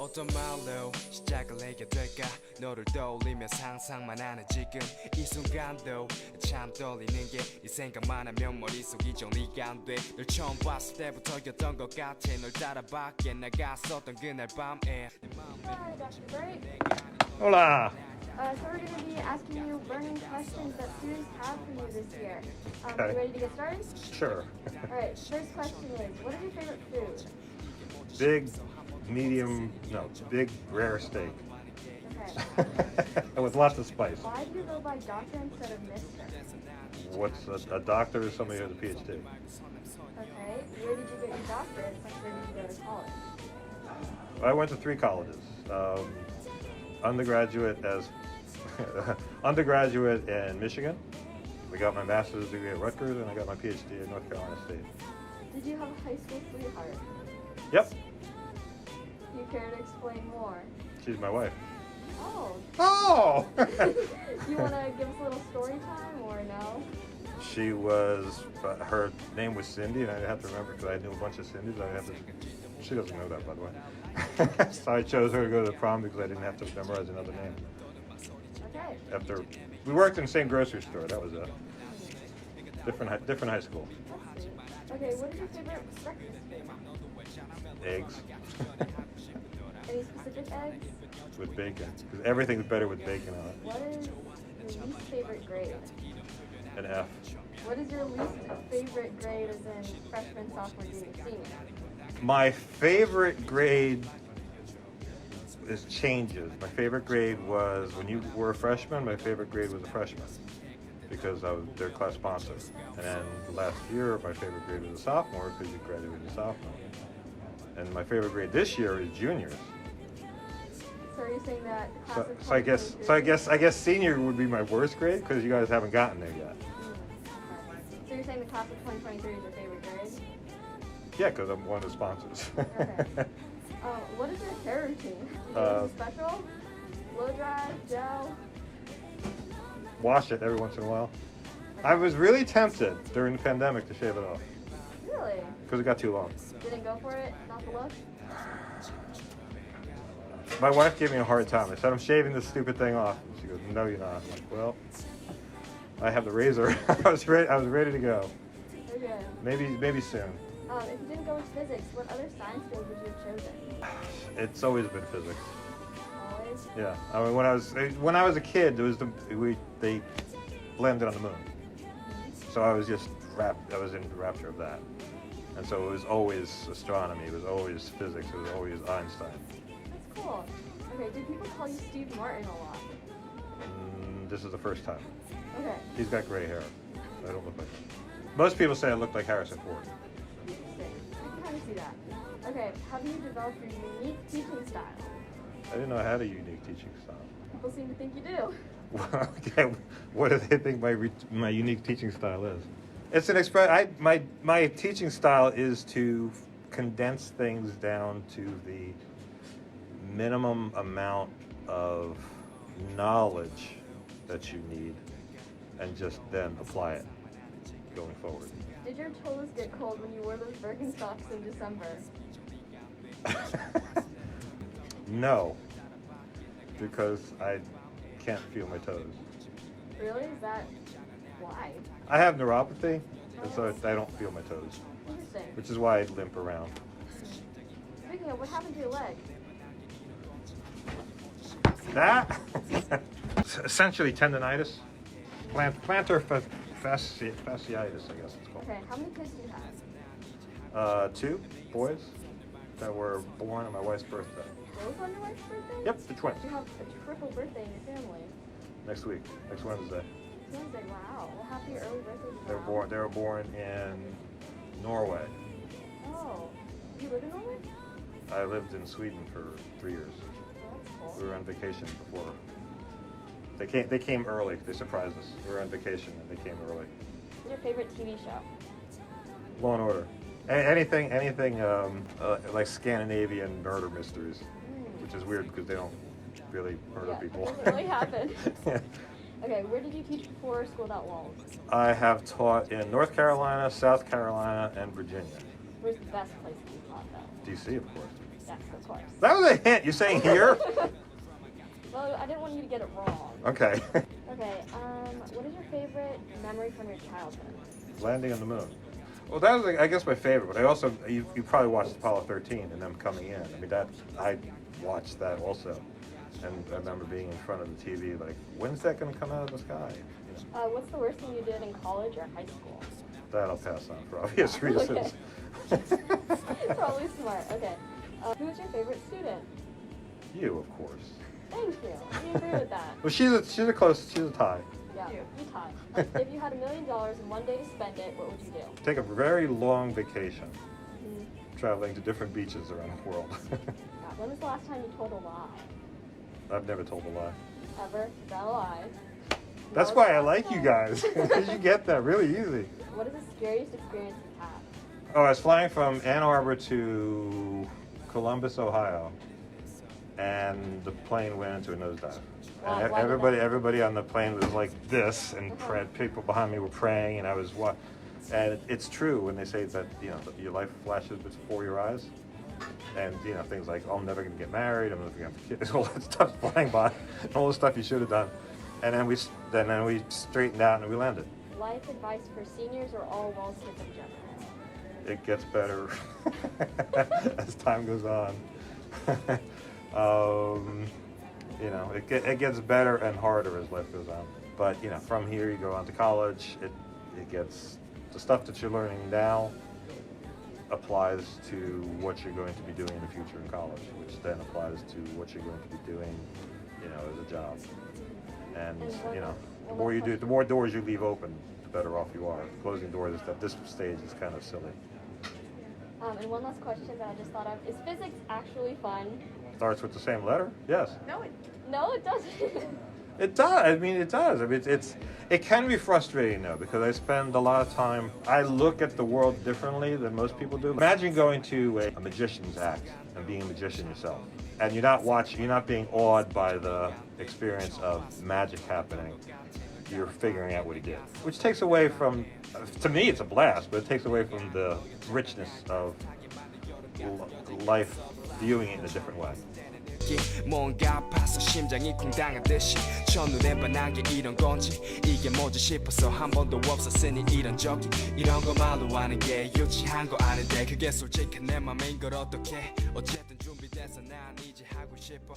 어떤 말로 시작을 하게 될까 너를 떠올리며 상상만 하는 지금 이 순간도 참 떨리는 게 이 생각만 하면 머릿속이 정리가 안 돼 널 처음 봤을 때부터였던 것 같아 널 따라 밖에 나갔었던 그날 밤에 Hi, Dr. Bright. Hola. So we're going to be asking you burning questions that students have for you this year. Okay. You ready to get started? Sure. All right, first question is, what is your favorite food? Big, medium, no, big, rare steak. Okay. With lots of spice. Why do you go by doctor instead of mister? What's a doctor is somebody who has a PhD. Okay. Where did you get your doctorate? Like, where did you go to college? I went to 3 colleges. Undergraduate undergraduate in Michigan. I got my master's degree at Rutgers, and I got my PhD at North Carolina State. Did you have a high school sweetheart? Yep, Do you care to explain more? she's my wife. Oh. Oh! You want to give us a little story time or no? She was, her name was Cindy, and I have to remember because I knew a bunch of Cindys. She doesn't know that, by the way. So I chose her to go to the prom because I didn't have to memorize another name. Okay. We worked in the same grocery store. That was it. Different high school. That's sweet. Okay, what is your favorite breakfast food? Eggs Any specific eggs? with bacon, because everything's better with bacon on it. What is your least favorite grade? An F. What is your least favorite grade as in freshman, sophomore, junior, senior? My favorite grade changes. My favorite grade was when you were a freshman. My favorite grade was a freshman because I was their class sponsor. And then last year, my favorite grade was a sophomore because you graduated as a sophomore. And my favorite grade this year is juniors. So are you saying that the class of So I guess senior would be my worst grade because you guys haven't gotten there yet. So you're saying the class of 2023 is your favorite grade? Yeah, because I'm one of the sponsors. Okay. What is your hair routine? Anything special? Blow dry, gel? Wash it every once in a while. I was really tempted during the pandemic to shave it off Really? because it got too long. Didn't go for it? Not the look? My wife gave me a hard time. I said, I'm shaving this stupid thing off. And she goes, no, you're not. I'm like, well, I have the razor. I was ready to go. Okay. Maybe soon. If you didn't go with physics, what other science field would you have chosen? It's always been physics. Always? Yeah. I mean, when I was a kid, they landed on the moon. So I was just I was in rapture of that. And so it was always astronomy. It was always physics. It was always Einstein. That's cool. Okay, do people call you Steve Martin a lot? This is the first time. Okay. He's got gray hair. I don't look like him. Most people say I look like Harrison Ford. Interesting. I can kind of see that. Okay, how do you develop your unique teaching style? I didn't know I had a unique teaching style. People seem to think you do. Okay, what do they think my unique teaching style is? It's an my teaching style is to condense things down to the minimum amount of knowledge that you need and just then apply it going forward. Did your toes get cold when you wore those Birkenstocks in December? No, because I can't feel my toes. Really? Is that why? I have neuropathy, and so I don't feel my toes, Interesting. which is why I limp around. Speaking of, what happened to your leg? That? Essentially tendonitis. Plantar fasciitis, I guess it's called. Okay, how many kids do you have? 2 boys that were born on my wife's birthday. Both on your wife's birthday? Yep, the twins. You have a triple birthday in your family. Next week, next Wednesday. Wednesday, wow. Well, happy early birthday. They were born in Norway. Oh, you live in Norway? I lived in Sweden for 3 years. Oh, that's cool. We were on vacation before. They came early. They surprised us. We were on vacation and they came early. What's your favorite TV show? Law and Order. Anything like Scandinavian murder mysteries, which is weird because they don't really murder people. It doesn't really happen. Okay, where did you teach before School Without Walls? I have taught in North Carolina, South Carolina, and Virginia. Where's the best place that you taught though? DC, of course. Yes, of course. That was a hint. You're saying here? Well, I didn't want you to get it wrong. Okay. Okay, what is your favorite memory from your childhood? Landing on the moon. Well, that was, I guess, my favorite. But I also, you probably watched Apollo 13 and them coming in. I mean, I watched that also. And I remember being in front of the TV like, when's that going to come out of the sky? You know, What's the worst thing you did in college or high school? that I'll pass on for obvious reasons. Probably smart. Okay. Who's your favorite student? You, of course. Thank you. We agree with that. Well, she's a tie. Yeah, you tie. If you had $1 million and one day to spend it, what would you do? Take a very long vacation, Mm-hmm. traveling to different beaches around the world. When was the last time you told a lie? I've never told a lie. Ever? Is that a lie? That's No, why I it's like not. you guys. Because you get that really easy. What is the scariest experience you've had? Oh, I was flying from Ann Arbor to Columbus, Ohio, and the plane went into a nosedive. Why And did everybody on the plane was like this, and people behind me were praying, and I was what? And it's true when they say that, you know, your life flashes before your eyes, and you know things like, oh, I'm never going to get married, I'm never going to have kids, all that stuff flying by, and all the stuff you should have done. And then we straightened out and we landed. Life advice for seniors or all Wells kids in general? It gets better as time goes on. You know, it gets better and harder as life goes on. But you know, from here you go on to college. It gets the stuff that you're learning now applies to what you're going to be doing in the future in college, which then applies to what you're going to be doing, you know, as a job. And you know, the more you do, the more doors you leave open, the better off you are. Closing doors at this stage is kind of silly. And one last question that I just thought of. Is physics actually fun? Starts with the same letter? Yes. No, it doesn't. It does. I mean, it does. I mean, it can be frustrating though, because I spend a lot of time. I look at the world differently than most people do. Imagine going to a magician's act and being a magician yourself, and you're not being awed by the experience of magic happening. You're figuring out what he did, which takes away from. To me, it's a blast, but it takes away from the richness of life, viewing it in a different way. 뭔가 아파서 심장이 쿵당하듯이 첫눈에 반한 게 이런 건지 이게 뭐지 싶어서 한 번도 없었으니 이런 적이 이런 거 말로 하는 게 유치한 거 아는데 그게 솔직한 내 맘인 걸 어떡해 어쨌든 준비돼서 난 이제 하고 싶어